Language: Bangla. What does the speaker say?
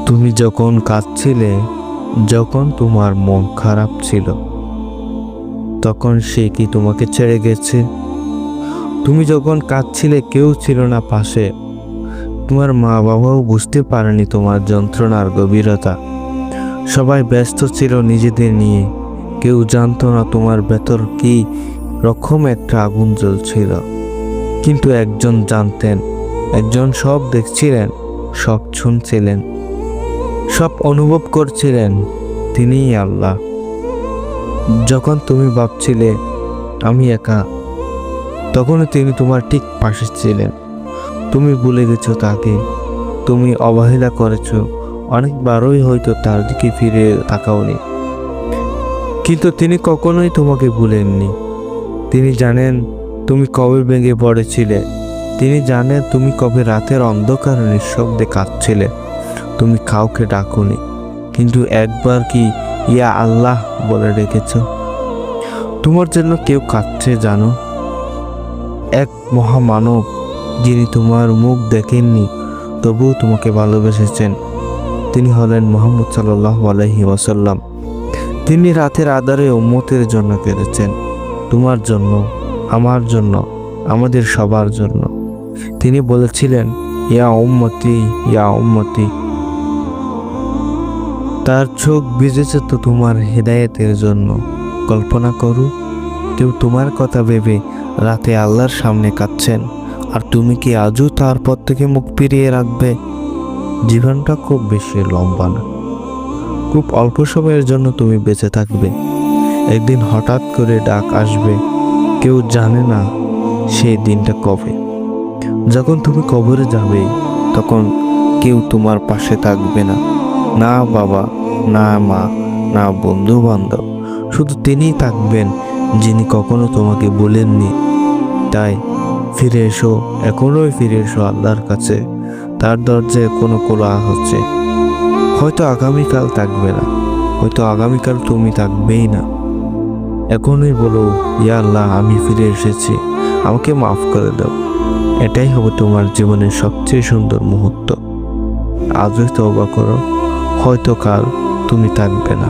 তুমি যখন কাঁদছিলে, যখন তোমার মন খারাপ ছিল, তখন সে কি তোমাকে ছেড়ে গেছে? তুমি যখন কাঁদছিলে কেউ ছিল না পাশে, তোমার মা বাবাও বুঝতে পারেনি তোমার যন্ত্রণার গভীরতা। সবাই ব্যস্ত ছিল নিজেদের নিয়ে, কেউ জানতো না তোমার ভেতর কি রকম একটা আগুন জ্বলছিল। কিন্তু একজন জানতেন, একজন সব দেখছিলেন, সব শুনছিলেন, সব অনুভব করছিলেন, তিনিই আল্লাহ। যখন তুমি ভাবছিলে আমি একা, তখনও তিনি তোমার ঠিক পাশে ছিলেন। তুমি ভুলে গেছো তাকে, তুমি অবহেলা করেছো, অনেকবারই হয়তো তার দিকে ফিরে তাকাওনি, কিন্তু তিনি কখনোই তোমাকে ভুলেননি। তিনি জানেন তুমি কবে ভেঙে পড়েছিলে, তিনি জানেন তুমি কবে রাতের অন্ধকারে নিঃশব্দে কাঁদছিলে। তুমি কাউকে ডাকোনি, কিন্তু একবার কি ইয়া আল্লাহ বলে রেখেছ? তোমার জন্য কেউ কাঁদছে জানো, এক মহামানব, যিনি তোমার মুখ দেখেননি তবুও তোমাকে ভালোবেসেছেন। তিনি হলেন মুহাম্মদ সাল্লাল্লাহু আলাইহি ওয়াসাল্লাম। তিনি রাতের আঁধারে উম্মতের জন্য কেঁদেছেন, তোমার জন্য, আমার জন্য, আমাদের সবার জন্য। তিনি বলেছিলেন, ইয়া উম্মতি, ইয়া উম্মতি। তার চোখ ভিজেছে তো তোমার হেদায়েতের জন্য। কল্পনা করো, কেউ তোমার কথা ভেবে রাতে আল্লাহর সামনে কাঁদছেন, আর তুমি কি আজও তার পর থেকে মুখ ফিরিয়ে রাখবে? জীবনটা খুব বেশি লম্বা না, খুব অল্প সময়ের জন্য তুমি বেঁচে থাকবে। একদিন হঠাৎ করে ডাক আসবে, কেউ জানে না সেই দিনটা কবে। যখন তুমি কবরে যাবে, তখন কেউ তোমার পাশে থাকবে না, না বাবা, না মা, না বন্ধু বান্ধব, শুধু তিনিই থাকবেন যিনি কখনো তোমাকে বলেননি। তাই ফিরে এসো, এখনোই ফিরে এসো আল্লাহর কাছে। তার দরজায় এখনো খোলা হচ্ছে। হয়তো আগামীকাল থাকবে না, হয়তো আগামীকাল তুমি থাকবেই না। এখনই বলো, ইয়া আল্লাহ, আমি ফিরে এসেছি, আমাকে মাফ করে দাও। এটাই হবে তোমার জীবনের সবচেয়ে সুন্দর মুহূর্ত। আজই তওবা করো, হয়তো কাল তুমি থাকবে না।